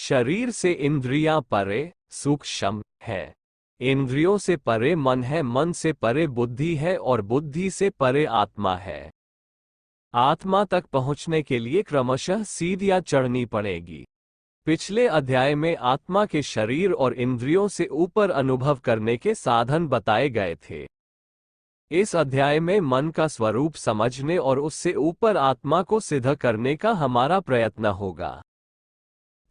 शरीर से इंद्रियां परे सूक्ष्म है। इंद्रियों से परे मन है, मन से परे बुद्धि है और बुद्धि से परे आत्मा है। आत्मा तक पहुंचने के लिए क्रमशः सीढ़ियां चढ़नी पड़ेगी। पिछले अध्याय में आत्मा के शरीर और इंद्रियों से ऊपर अनुभव करने के साधन बताए गए थे। इस अध्याय में मन का स्वरूप समझने और उससे ऊपर आत्मा को सिद्ध करने का हमारा प्रयत्न होगा।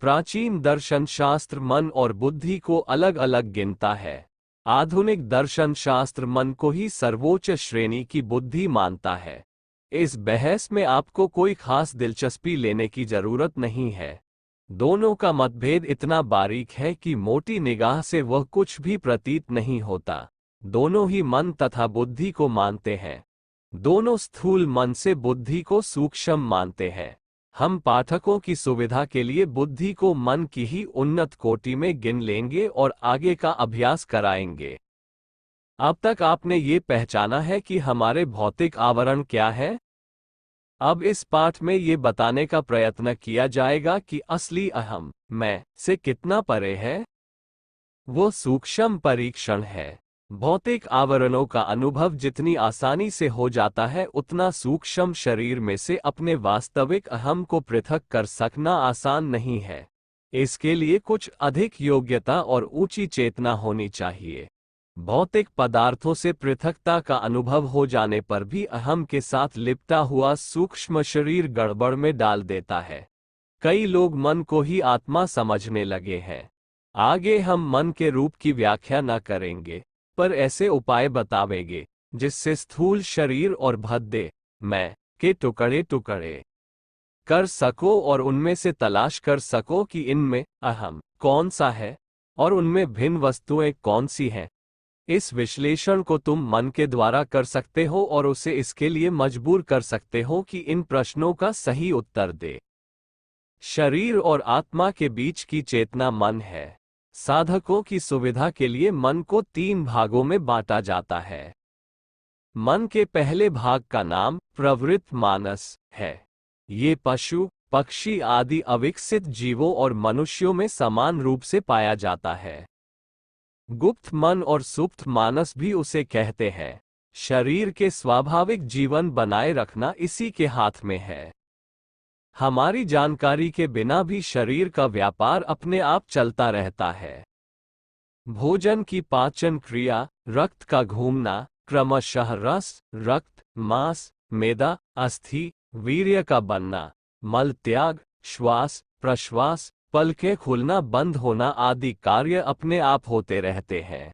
प्राचीन दर्शन शास्त्र मन और बुद्धि को अलग अलग गिनता है। आधुनिक दर्शन शास्त्र मन को ही सर्वोच्च श्रेणी की बुद्धि मानता है। इस बहस में आपको कोई खास दिलचस्पी लेने की जरूरत नहीं है। दोनों का मतभेद इतना बारीक है कि मोटी निगाह से वह कुछ भी प्रतीत नहीं होता। दोनों ही मन तथा बुद्धि को मानते हैं। दोनों स्थूल मन से बुद्धि को सूक्ष्म मानते हैं। हम पाठकों की सुविधा के लिए बुद्धि को मन की ही उन्नत कोटि में गिन लेंगे और आगे का अभ्यास कराएंगे। अब तक आपने ये पहचाना है कि हमारे भौतिक आवरण क्या है। अब इस पाठ में ये बताने का प्रयत्न किया जाएगा कि असली अहम मैं से कितना परे है। वो सूक्ष्म परीक्षण है। भौतिक आवरणों का अनुभव जितनी आसानी से हो जाता है, उतना सूक्ष्म शरीर में से अपने वास्तविक अहम को पृथक कर सकना आसान नहीं है। इसके लिए कुछ अधिक योग्यता और ऊंची चेतना होनी चाहिए। भौतिक पदार्थों से पृथकता का अनुभव हो जाने पर भी अहम के साथ लिपटा हुआ सूक्ष्म शरीर गड़बड़ में डाल देता है। कई लोग मन को ही आत्मा समझने लगे हैं। आगे हम मन के रूप की व्याख्या न करेंगे, पर ऐसे उपाय बतावेंगे जिससे स्थूल शरीर और भद्दे मैं के टुकड़े टुकड़े कर सको और उनमें से तलाश कर सको कि इनमें अहम कौन सा है और उनमें भिन्न वस्तुएं कौन सी हैं। इस विश्लेषण को तुम मन के द्वारा कर सकते हो और उसे इसके लिए मजबूर कर सकते हो कि इन प्रश्नों का सही उत्तर दे। शरीर और आत्मा के बीच की चेतना मन है। साधकों की सुविधा के लिए मन को 3 भागों में बांटा जाता है। मन के पहले भाग का नाम प्रवृत्त मानस है। ये पशु, पक्षी आदि अविकसित जीवों और मनुष्यों में समान रूप से पाया जाता है। गुप्त मन और सुप्त मानस भी उसे कहते हैं। शरीर के स्वाभाविक जीवन बनाए रखना इसी के हाथ में है। हमारी जानकारी के बिना भी शरीर का व्यापार अपने आप चलता रहता है। भोजन की पाचन क्रिया, रक्त का घूमना, क्रमशः रस, रक्त, मांस, मेदा, अस्थि, वीर्य का बनना, मल त्याग, श्वास प्रश्वास, पलकें खुलना बंद होना आदि कार्य अपने आप होते रहते हैं।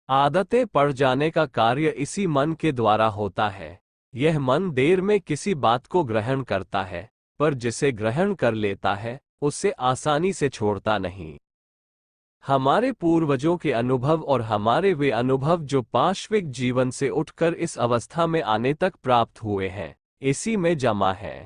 आदतें पड़ जाने का कार्य इसी मन के द्वारा होता है। यह मन देर में किसी बात को ग्रहण करता है, पर जिसे ग्रहण कर लेता है उसे आसानी से छोड़ता नहीं। हमारे पूर्वजों के अनुभव और हमारे वे अनुभव जो पाश्विक जीवन से उठकर इस अवस्था में आने तक प्राप्त हुए हैं, इसी में जमा है।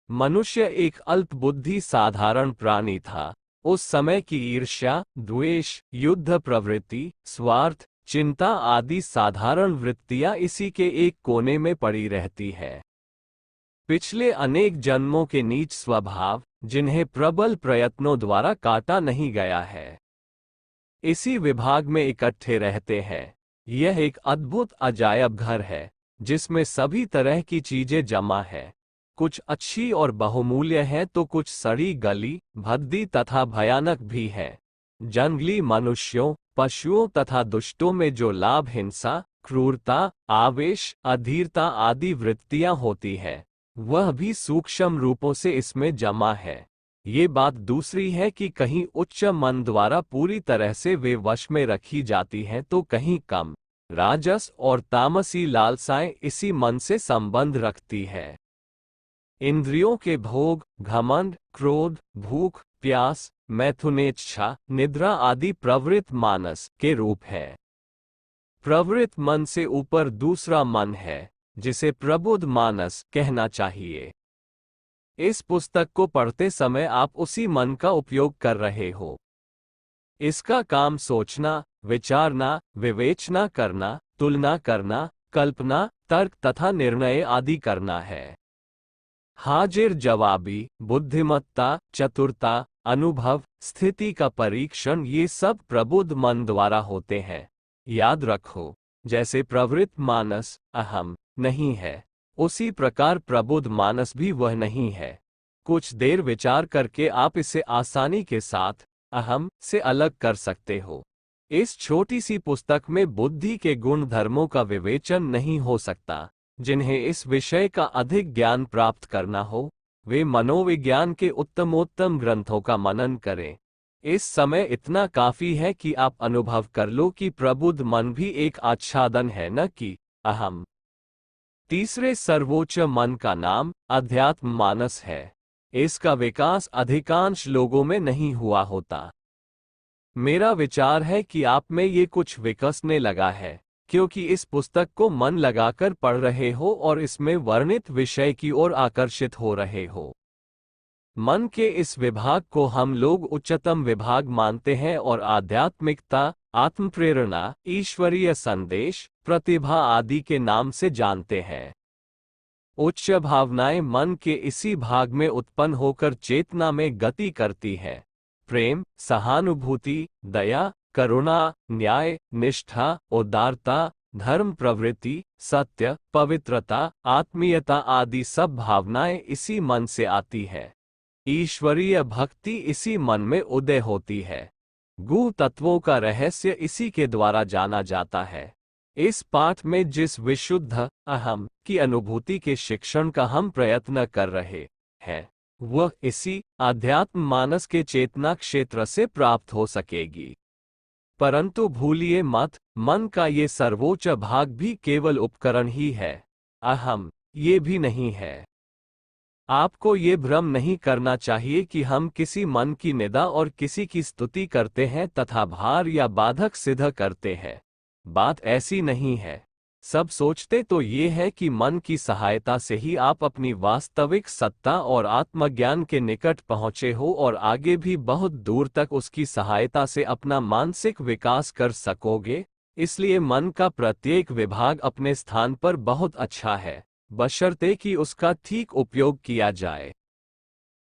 मनुष्य एक अल्प बुद्धि साधारण प्राणी था। उस समय की ईर्ष्या, द्वेष, युद्ध प्रवृत्ति, स्वार्थ, चिंता आदि साधारण वृत्तियां इसी के एक कोने में पड़ी रहती है। पिछले अनेक जन्मों के नीच स्वभाव, जिन्हें प्रबल प्रयत्नों द्वारा काटा नहीं गया है, इसी विभाग में इकट्ठे रहते हैं। यह एक अद्भुत अजायब घर है जिसमें सभी तरह की चीजें जमा है। कुछ अच्छी और बहुमूल्य है तो कुछ सड़ी गली, भद्दी तथा भयानक भी है। जंगली मनुष्यों, पशुओं तथा दुष्टों में जो लाभ, हिंसा, क्रूरता, आवेश, अधीरता आदि वृत्तियां होती है, वह भी सूक्ष्म रूपों से इसमें जमा है। ये बात दूसरी है कि कहीं उच्च मन द्वारा पूरी तरह से वे वश में रखी जाती हैं तो कहीं कम राजस और तामसी लालसाएं इसी मन से संबंध रखती है। इंद्रियों के भोग, घमंड, क्रोध, भूख, प्यास, मैथुनेच्छा, निद्रा आदि प्रवृत्त मानस के रूप है। प्रवृत्त मन से ऊपर दूसरा मन है जिसे प्रबुद्ध मानस कहना चाहिए। इस पुस्तक को पढ़ते समय आप उसी मन का उपयोग कर रहे हो। इसका काम सोचना, विचारना, विवेचना करना, तुलना करना, कल्पना, तर्क तथा निर्णय आदि करना है। हाजिर जवाबी, बुद्धिमत्ता, चतुरता, अनुभव, स्थिति का परीक्षण, ये सब प्रबुद्ध मन द्वारा होते हैं। याद रखो, जैसे प्रवृत्त मानस अहम नहीं है, उसी प्रकार प्रबुद्ध मानस भी वह नहीं है। कुछ देर विचार करके आप इसे आसानी के साथ अहम से अलग कर सकते हो। इस छोटी सी पुस्तक में बुद्धि के गुण धर्मों का विवेचन नहीं हो सकता। जिन्हें इस विषय का अधिक ज्ञान प्राप्त करना हो, वे मनोविज्ञान के उत्तमोत्तम ग्रंथों का मनन करें। इस समय इतना काफी है कि आप अनुभव कर लो कि प्रबुद्ध मन भी एक आच्छादन है, न कि अहम। तीसरे सर्वोच्च मन का नाम अध्यात्म मानस है। इसका विकास अधिकांश लोगों में नहीं हुआ होता। मेरा विचार है कि आप में ये कुछ विकसने लगा है, क्योंकि इस पुस्तक को मन लगाकर पढ़ रहे हो और इसमें वर्णित विषय की ओर आकर्षित हो रहे हो। मन के इस विभाग को हम लोग उच्चतम विभाग मानते हैं और आध्यात्मिकता, आत्मप्रेरणा, ईश्वरीय संदेश, प्रतिभा आदि के नाम से जानते हैं। उच्च भावनाएं मन के इसी भाग में उत्पन्न होकर चेतना में गति करती है। प्रेम, सहानुभूति, दया, करुणा, न्याय, निष्ठा, उदारता, धर्म प्रवृत्ति, सत्य, पवित्रता, आत्मीयता आदि सब भावनाएं इसी मन से आती है। ईश्वरीय भक्ति इसी मन में उदय होती है। गूढ़ तत्वों का रहस्य इसी के द्वारा जाना जाता है। इस पाठ में जिस विशुद्ध अहम की अनुभूति के शिक्षण का हम प्रयत्न कर रहे हैं, वह इसी आध्यात्म मानस के चेतना क्षेत्र से प्राप्त हो सकेगी। परंतु भूलिए मत, मन का ये सर्वोच्च भाग भी केवल उपकरण ही है, अहम ये भी नहीं है। आपको ये भ्रम नहीं करना चाहिए कि हम किसी मन की निंदा और किसी की स्तुति करते हैं तथा भार या बाधक सिद्ध करते हैं। बात ऐसी नहीं है। सब सोचते तो ये है कि मन की सहायता से ही आप अपनी वास्तविक सत्ता और आत्मज्ञान के निकट पहुँचे हो और आगे भी बहुत दूर तक उसकी सहायता से अपना मानसिक विकास कर सकोगे। इसलिए मन का प्रत्येक विभाग अपने स्थान पर बहुत अच्छा है, बशर्ते कि उसका ठीक उपयोग किया जाए।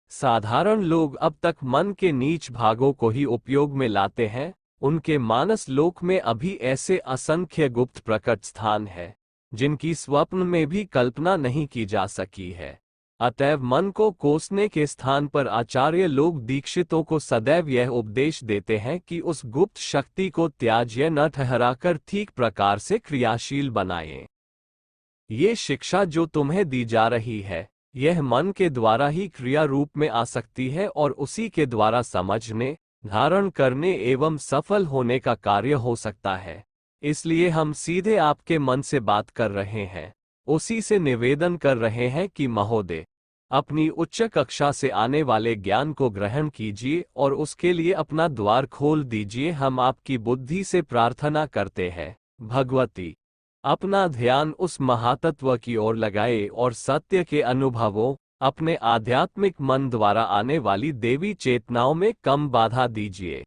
साधारण लोग अब तक मन के नीच भागों को ही उपयोग में लाते हैं। उनके मानस लोक में अभी ऐसे असंख्य गुप्त प्रकट स्थान है, जिनकी स्वप्न में भी कल्पना नहीं की जा सकी है। अतएव मन को कोसने के स्थान पर आचार्य लोग दीक्षितों को सदैव यह उपदेश देते हैं कि उस गुप्त शक्ति को त्याज्य न ठहराकर ठीक प्रकार से क्रियाशील बनाएं। ये शिक्षा जो तुम्हें दी जा रही है, यह मन के द्वारा ही क्रिया रूप में आ सकती है और उसी के द्वारा समझने, धारण करने एवं सफल होने का कार्य हो सकता है। इसलिए हम सीधे आपके मन से बात कर रहे हैं, उसी से निवेदन कर रहे हैं कि महोदय, अपनी उच्च कक्षा से आने वाले ज्ञान को ग्रहण कीजिए और उसके लिए अपना द्वार खोल दीजिए। हम आपकी बुद्धि से प्रार्थना करते हैं, भगवती, अपना ध्यान उस महातत्व की ओर लगाए और सत्य के अनुभवों, अपने आध्यात्मिक मन द्वारा आने वाली देवी चेतनाओं में कम बाधा दीजिए।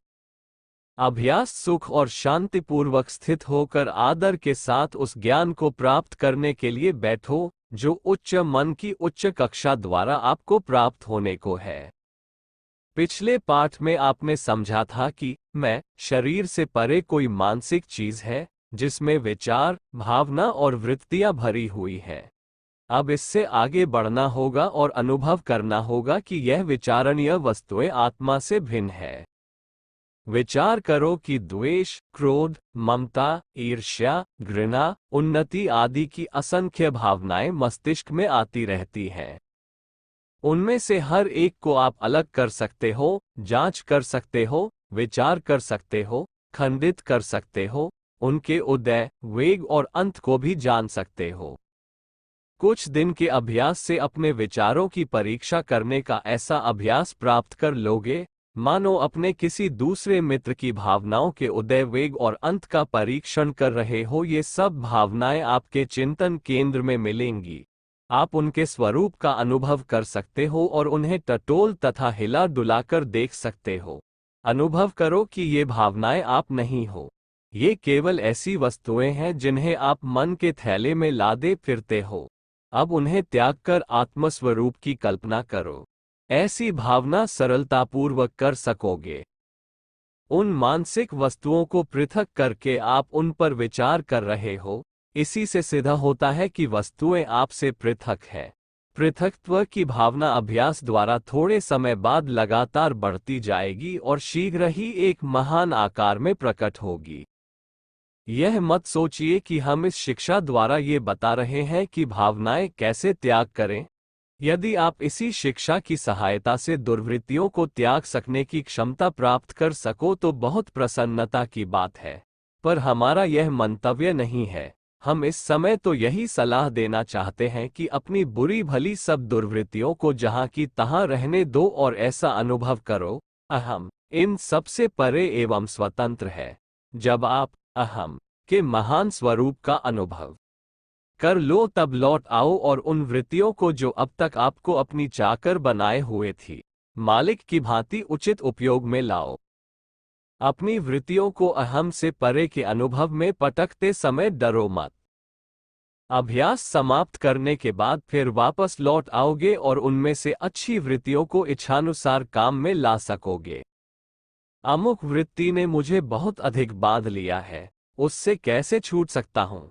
अभ्यास सुख और शांतिपूर्वक स्थित होकर आदर के साथ उस ज्ञान को प्राप्त करने के लिए बैठो, जो उच्च मन की उच्च कक्षा द्वारा आपको प्राप्त होने को है। पिछले पाठ में आपने समझा था कि मैं शरीर से परे कोई मानसिक चीज है, जिसमें विचार, भावना और वृत्तियां भरी हुई हैं। अब इससे आगे बढ़ना होगा और अनुभव करना होगा कि यह विचारणीय वस्तुएं आत्मा से भिन्न है। विचार करो कि द्वेष, क्रोध, ममता, ईर्ष्या, घृणा, उन्नति आदि की असंख्य भावनाएं मस्तिष्क में आती रहती हैं। उनमें से हर एक को आप अलग कर सकते हो, जांच कर सकते हो, विचार कर सकते हो, खंडित कर सकते हो, उनके उदय, वेग और अंत को भी जान सकते हो। कुछ दिन के अभ्यास से अपने विचारों की परीक्षा करने का ऐसा अभ्यास प्राप्त कर लोगे, मानो अपने किसी दूसरे मित्र की भावनाओं के उदय, वेग और अंत का परीक्षण कर रहे हो। ये सब भावनाएं आपके चिंतन केंद्र में मिलेंगी। आप उनके स्वरूप का अनुभव कर सकते हो और उन्हें टटोल तथा हिला डुलाकर देख सकते हो। अनुभव करो कि ये भावनाएं आप नहीं हो। ये केवल ऐसी वस्तुएं हैं जिन्हें आप मन के थैले में लादे फिरते हो। अब उन्हें त्याग कर आत्मस्वरूप की कल्पना करो। ऐसी भावना सरलतापूर्वक कर सकोगे। उन मानसिक वस्तुओं को पृथक करके आप उन पर विचार कर रहे हो, इसी से सिद्ध होता है कि वस्तुएं आपसे पृथक है। पृथकत्व की भावना अभ्यास द्वारा थोड़े समय बाद लगातार बढ़ती जाएगी और शीघ्र ही एक महान आकार में प्रकट होगी। यह मत सोचिए कि हम इस शिक्षा द्वारा ये बता रहे हैं कि भावनाएं कैसे त्याग करें। यदि आप इसी शिक्षा की सहायता से दुर्वृत्तियों को त्याग सकने की क्षमता प्राप्त कर सको तो बहुत प्रसन्नता की बात है। पर हमारा यह मंतव्य नहीं है। हम इस समय तो यही सलाह देना चाहते हैं कि अपनी बुरी भली सब दुर्वृत्तियों को जहां की तहां रहने दो और ऐसा अनुभव करो, अहम इन सबसे परे एवं स्वतंत्र है। जब आप अहम के महान स्वरूप का अनुभव कर लो तब लौट आओ और उन वृत्तियों को जो अब तक आपको अपनी चाकर बनाए हुए थी, मालिक की भांति उचित उपयोग में लाओ। अपनी वृत्तियों को अहम से परे के अनुभव में पटकते समय डरो मत। अभ्यास समाप्त करने के बाद फिर वापस लौट आओगे और उनमें से अच्छी वृत्तियों को इच्छानुसार काम में ला सकोगे। अमुक वृत्ति ने मुझे बहुत अधिक बांध लिया है, उससे कैसे छूट सकता हूं?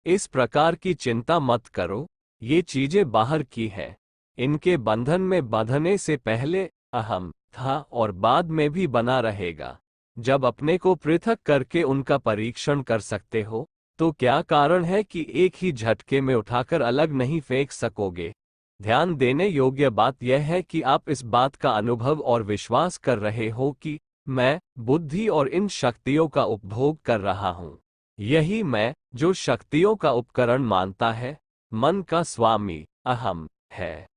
इस प्रकार की चिंता मत करो। ये चीजें बाहर की हैं। इनके बंधन में बंधने से पहले अहम था और बाद में भी बना रहेगा। जब अपने को पृथक करके उनका परीक्षण कर सकते हो, तो क्या कारण है कि एक ही झटके में उठाकर अलग नहीं फेंक सकोगे? ध्यान देने योग्य बात यह है कि आप इस बात का अनुभव और विश्वास कर रहे हो कि मैं बुद्धि और इन शक्तियों का उपभोग कर रहा हूं। यही मैं, जो शक्तियों का उपकरण मानता है, मन का स्वामी अहम है।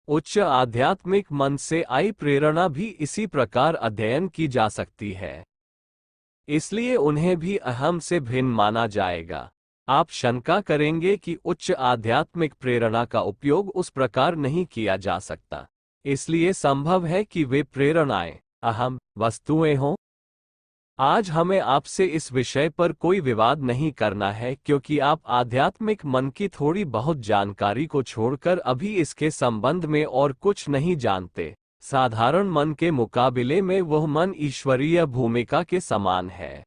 उच्च आध्यात्मिक मन से आई प्रेरणा भी इसी प्रकार अध्ययन की जा सकती है, इसलिए उन्हें भी अहम से भिन्न माना जाएगा। आप शंका करेंगे कि उच्च आध्यात्मिक प्रेरणा का उपयोग उस प्रकार नहीं किया जा सकता, इसलिए संभव है कि वे प्रेरणाएं अहम वस्तुएं हों। आज हमें आपसे इस विषय पर कोई विवाद नहीं करना है, क्योंकि आप आध्यात्मिक मन की थोड़ी बहुत जानकारी को छोड़कर अभी इसके संबंध में और कुछ नहीं जानते। साधारण मन के मुकाबले में वह मन ईश्वरीय भूमिका के समान है।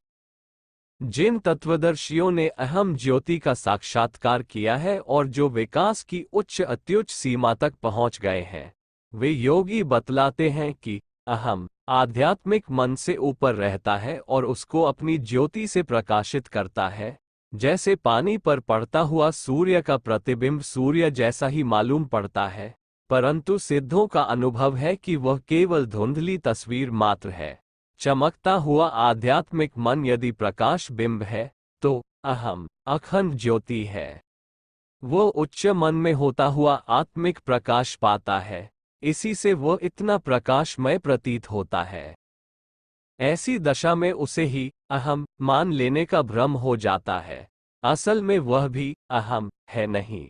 जिन तत्वदर्शियों ने अहम ज्योति का साक्षात्कार किया है और जो विकास की उच्च अत्युच्च सीमा तक पहुंच गए हैं, वे योगी बतलाते हैं कि अहम आध्यात्मिक मन से ऊपर रहता है और उसको अपनी ज्योति से प्रकाशित करता है। जैसे पानी पर पड़ता हुआ सूर्य का प्रतिबिंब सूर्य जैसा ही मालूम पड़ता है, परंतु सिद्धों का अनुभव है कि वह केवल धुंधली तस्वीर मात्र है। चमकता हुआ आध्यात्मिक मन यदि प्रकाश बिंब है, तो अहम अखंड ज्योति है। वह उच्च मन में होता हुआ आत्मिक प्रकाश पाता है, इसी से वह इतना प्रकाशमय प्रतीत होता है। ऐसी दशा में उसे ही अहम मान लेने का भ्रम हो जाता है। असल में वह भी अहम है नहीं।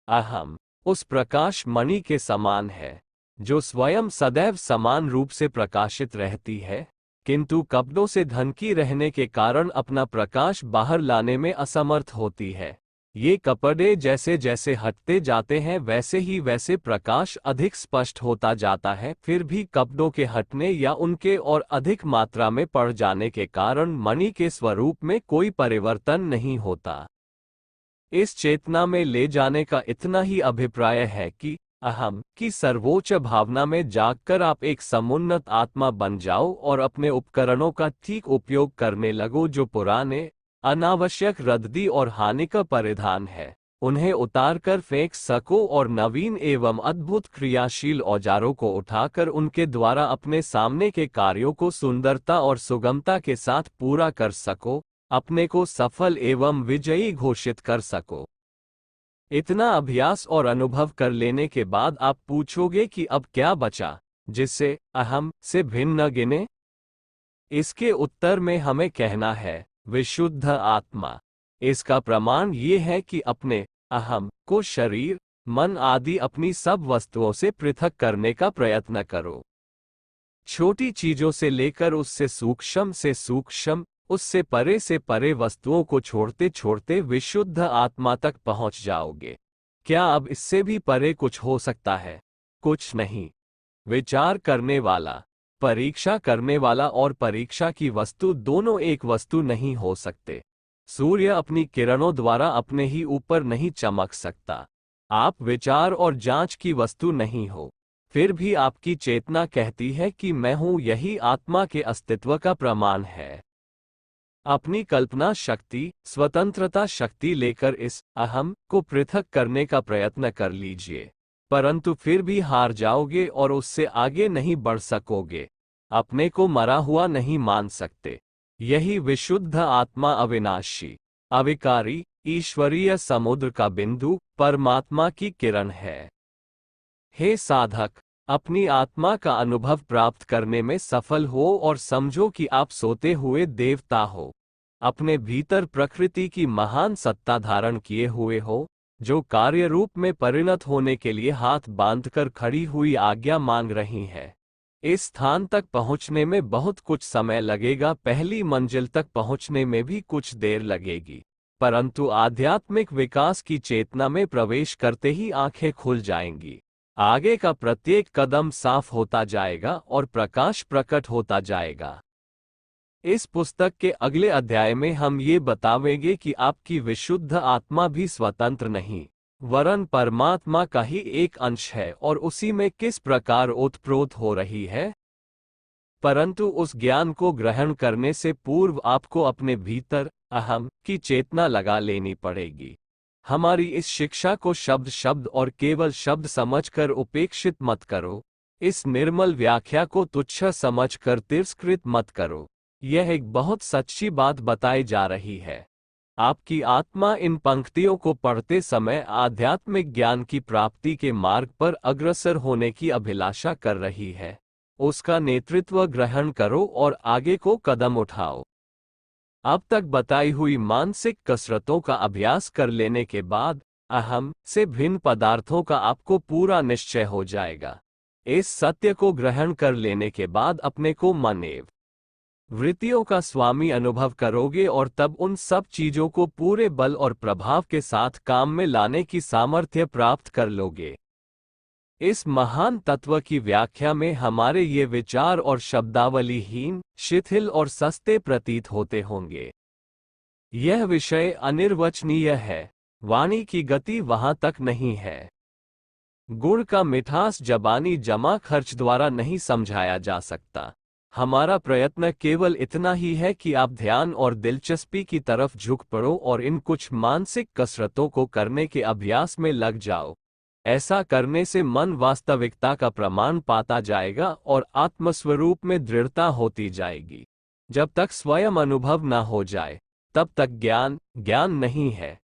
अहम उस प्रकाश मणि के समान है, जो स्वयं सदैव समान रूप से प्रकाशित रहती है, किंतु कपड़ों से ढकी रहने के कारण अपना प्रकाश बाहर लाने में असमर्थ होती है। ये कपड़े जैसे जैसे हटते जाते हैं वैसे ही वैसे प्रकाश अधिक स्पष्ट होता जाता है। फिर भी कपड़ों के हटने या उनके और अधिक मात्रा में पड़ जाने के कारण मणि के स्वरूप में कोई परिवर्तन नहीं होता। इस चेतना में ले जाने का इतना ही अभिप्राय है कि अहम की सर्वोच्च भावना में जागकर आप एक समुन्नत आत्मा बन जाओ और अपने उपकरणों का ठीक उपयोग करने लगो, जो पुराने अनावश्यक रद्दी और हानि का परिधान है, उन्हें उतार कर फेंक सको और नवीन एवं अद्भुत क्रियाशील औजारों को उठाकर उनके द्वारा अपने सामने के कार्यों को सुंदरता और सुगमता के साथ पूरा कर सको, अपने को सफल एवं विजयी घोषित कर सको। इतना अभ्यास और अनुभव कर लेने के बाद आप पूछोगे कि अब क्या बचा जिससे अहम से भिन्न न गिने? इसके उत्तर में हमें कहना है विशुद्ध आत्मा। इसका प्रमाण ये है कि अपने अहम को शरीर, मन आदि अपनी सब वस्तुओं से पृथक करने का प्रयत्न करो। छोटी चीजों से लेकर उससे सूक्ष्म, उससे परे से परे वस्तुओं को छोड़ते छोड़ते विशुद्ध आत्मा तक पहुंच जाओगे। क्या अब इससे भी परे कुछ हो सकता है? कुछ नहीं। विचार करने वाला, परीक्षा करने वाला और परीक्षा की वस्तु दोनों एक वस्तु नहीं हो सकते। सूर्य अपनी किरणों द्वारा अपने ही ऊपर नहीं चमक सकता। आप विचार और जांच की वस्तु नहीं हो। फिर भी आपकी चेतना कहती है कि मैं हूं, यही आत्मा के अस्तित्व का प्रमाण है। अपनी कल्पना शक्ति, स्वतंत्रता शक्ति लेकर इस अहम को पृथक करने का प्रयत्न कर लीजिए, परंतु फिर भी हार जाओगे और उससे आगे नहीं बढ़ सकोगे। अपने को मरा हुआ नहीं मान सकते। यही विशुद्ध आत्मा अविनाशी, अविकारी, ईश्वरीय समुद्र का बिंदु, परमात्मा की किरण है। हे साधक, अपनी आत्मा का अनुभव प्राप्त करने में सफल हो और समझो कि आप सोते हुए देवता हो। अपने भीतर प्रकृति की महान सत्ता धारण किए हुए हो, जो कार्य रूप में परिणत होने के लिए हाथ बांधकर खड़ी हुई आज्ञा मांग रही है। इस स्थान तक पहुंचने में बहुत कुछ समय लगेगा, पहली मंजिल तक पहुंचने में भी कुछ देर लगेगी, परंतु आध्यात्मिक विकास की चेतना में प्रवेश करते ही आंखें खुल जाएंगी। आगे का प्रत्येक कदम साफ होता जाएगा और प्रकाश प्रकट होता जाएगा। इस पुस्तक के अगले अध्याय में हम ये बतावेंगे कि आपकी विशुद्ध आत्मा भी स्वतंत्र नहीं, वरन परमात्मा का ही एक अंश है और उसी में किस प्रकार ओतप्रोत हो रही है। परंतु उस ज्ञान को ग्रहण करने से पूर्व आपको अपने भीतर अहम की चेतना लगा लेनी पड़ेगी। हमारी इस शिक्षा को शब्द शब्द और केवल शब्द समझकर उपेक्षित मत करो। इस निर्मल व्याख्या को तुच्छ समझकर तिरस्कृत मत करो। यह एक बहुत सच्ची बात बताई जा रही है। आपकी आत्मा इन पंक्तियों को पढ़ते समय आध्यात्मिक ज्ञान की प्राप्ति के मार्ग पर अग्रसर होने की अभिलाषा कर रही है। उसका नेतृत्व ग्रहण करो और आगे को कदम उठाओ। अब तक बताई हुई मानसिक कसरतों का अभ्यास कर लेने के बाद अहम से भिन्न पदार्थों का आपको पूरा निश्चय हो जाएगा। इस सत्य को ग्रहण कर लेने के बाद अपने को मन एवं वृत्तियों का स्वामी अनुभव करोगे और तब उन सब चीजों को पूरे बल और प्रभाव के साथ काम में लाने की सामर्थ्य प्राप्त कर लोगे। इस महान तत्व की व्याख्या में हमारे ये विचार और शब्दावलीहीन, शिथिल और सस्ते प्रतीत होते होंगे। यह विषय अनिर्वचनीय है। वाणी की गति वहां तक नहीं है। गुड़ का मिठास जबानी जमा खर्च द्वारा नहीं समझाया जा सकता। हमारा प्रयत्न केवल इतना ही है कि आप ध्यान और दिलचस्पी की तरफ झुक पड़ो और इन कुछ मानसिक कसरतों को करने के अभ्यास में लग जाओ। ऐसा करने से मन वास्तविकता का प्रमाण पाता जाएगा और आत्मस्वरूप में दृढ़ता होती जाएगी। जब तक स्वयं अनुभव न हो जाए तब तक ज्ञान ज्ञान नहीं है।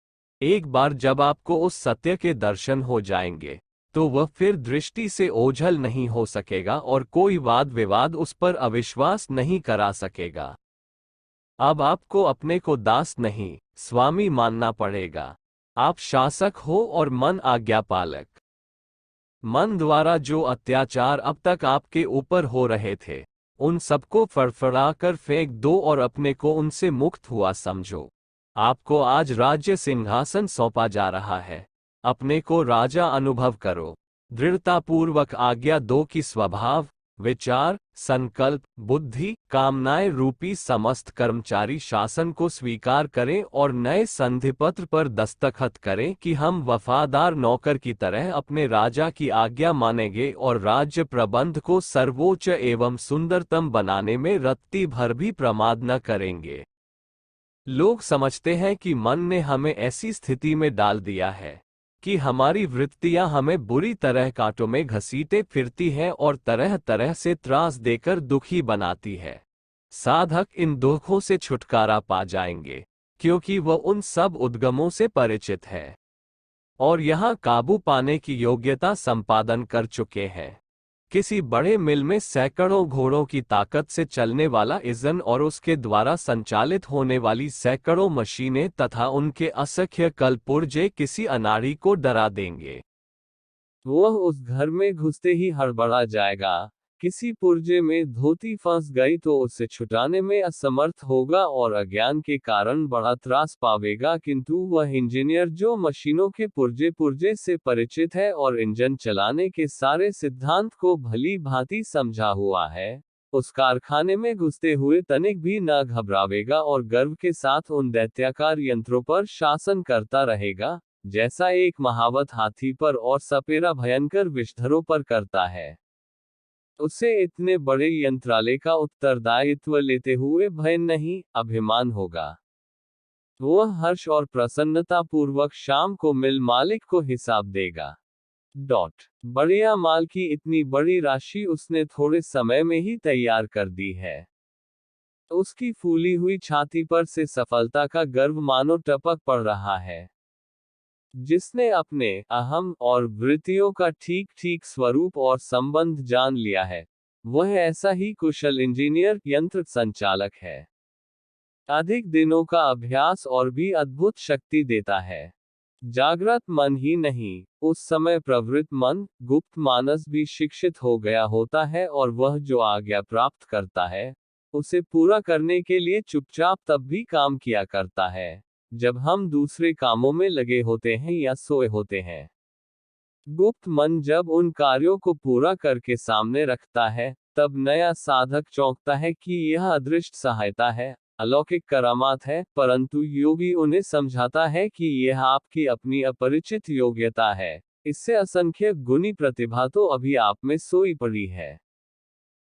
एक बार जब आपको उस सत्य के दर्शन हो जाएंगे तो वह फिर दृष्टि से ओझल नहीं हो सकेगा और कोई वाद विवाद उस पर अविश्वास नहीं करा सकेगा। अब आपको अपने को दास नहीं, स्वामी मानना पड़ेगा। आप शासक हो और मन आज्ञापालक। मन द्वारा जो अत्याचार अब तक आपके ऊपर हो रहे थे, उन सबको फड़फड़ाकर फेंक दो और अपने को उनसे मुक्त हुआ समझो। आपको आज राज्य सिंहासन सौंपा जा रहा है। अपने को राजा अनुभव करो। दृढ़तापूर्वक आज्ञा दो कि स्वभाव, विचार, संकल्प, बुद्धि, कामनाएं रूपी समस्त कर्मचारी शासन को स्वीकार करें और नए संधिपत्र पर दस्तखत करें कि हम वफादार नौकर की तरह अपने राजा की आज्ञा मानेंगे और राज्य प्रबंध को सर्वोच्च एवं सुंदरतम बनाने में रत्ती भर भी प्रमाद न करेंगे। लोग समझते हैं कि मन ने हमें ऐसी स्थिति में डाल दिया है कि हमारी वृत्तियां हमें बुरी तरह कांटों में घसीटे फिरती हैं और तरह तरह से त्रास देकर दुखी बनाती है। साधक इन दुखों से छुटकारा पा जाएंगे क्योंकि वह उन सब उद्गमों से परिचित है और यहाँ काबू पाने की योग्यता संपादन कर चुके हैं। किसी बड़े मिल में सैकड़ों घोड़ों की ताकत से चलने वाला इंजन और उसके द्वारा संचालित होने वाली सैकड़ों मशीनें तथा उनके असंख्य कलपुर्जे किसी अनाड़ी को डरा देंगे। वह उस घर में घुसते ही हड़बड़ा जाएगा। किसी पुर्जे में धोती फंस गई तो उसे छुटाने में असमर्थ होगा और अज्ञान के कारण बड़ा त्रास पावेगा, किंतु वह इंजीनियर जो मशीनों के पुर्जे पुर्जे से परिचित है और इंजन चलाने के सारे सिद्धांत को भली भांति समझा हुआ है, उस कारखाने में घुसते हुए तनिक भी न घबरावेगा और गर्व के साथ उन दैत्याकार यंत्रों पर शासन करता रहेगा, जैसा एक महावत हाथी पर और सपेरा भयंकर विषधरों पर करता है। उसे इतने बड़े यंत्रालय का उत्तरदायित्व लेते हुए भय नहीं, अभिमान होगा। वह हर्ष और प्रसन्नता पूर्वक शाम को मिल मालिक को हिसाब देगा। बढ़िया माल की इतनी बड़ी राशि उसने थोड़े समय में ही तैयार कर दी है। उसकी फूली हुई छाती पर से सफलता का गर्व मानो टपक पड़ रहा है। जिसने अपने अहम और वृत्तियों का ठीक ठीक स्वरूप और संबंध जान लिया है, वह ऐसा ही कुशल इंजीनियर यंत्र संचालक है। अधिक दिनों का अभ्यास और भी अद्भुत शक्ति देता है। जागृत मन ही नहीं, उस समय प्रवृत्त मन, गुप्त मानस भी शिक्षित हो गया होता है और वह जो आज्ञा प्राप्त करता है, उसे पूरा करने के लिए चुपचाप तब भी काम किया करता है, जब हम दूसरे कामों में लगे होते हैं या सोए होते हैं। गुप्त मन जब उन कार्यों को पूरा करके सामने रखता है, तब नया साधक चौंकता है कि यह अदृष्ट सहायता है, अलौकिक करामात है, परंतु योगी उन्हें समझाता है कि यह आपकी अपनी अपरिचित योग्यता है, इससे असंख्य गुनी प्रतिभा तो अभी आप में सोई पड़ी है।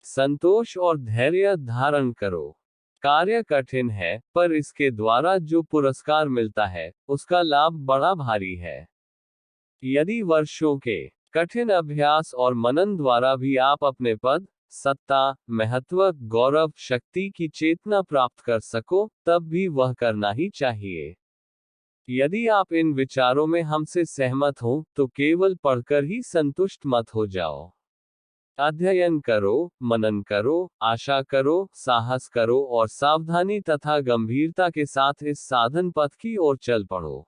संतोष और धैर्य धारण करो। कार्य कठिन है, पर इसके द्वारा जो पुरस्कार मिलता है, उसका लाभ बड़ा भारी है। यदि वर्षों के कठिन अभ्यास और मनन द्वारा भी आप अपने पद, सत्ता, महत्व, गौरव, शक्ति की चेतना प्राप्त कर सको, तब भी वह करना ही चाहिए। यदि आप इन विचारों में हमसे सहमत हो, तो केवल पढ़कर ही संतुष्ट मत हो जाओ। अध्ययन करो, मनन करो, आशा करो, साहस करो और सावधानी तथा गंभीरता के साथ इस साधन पथ की ओर चल पड़ो।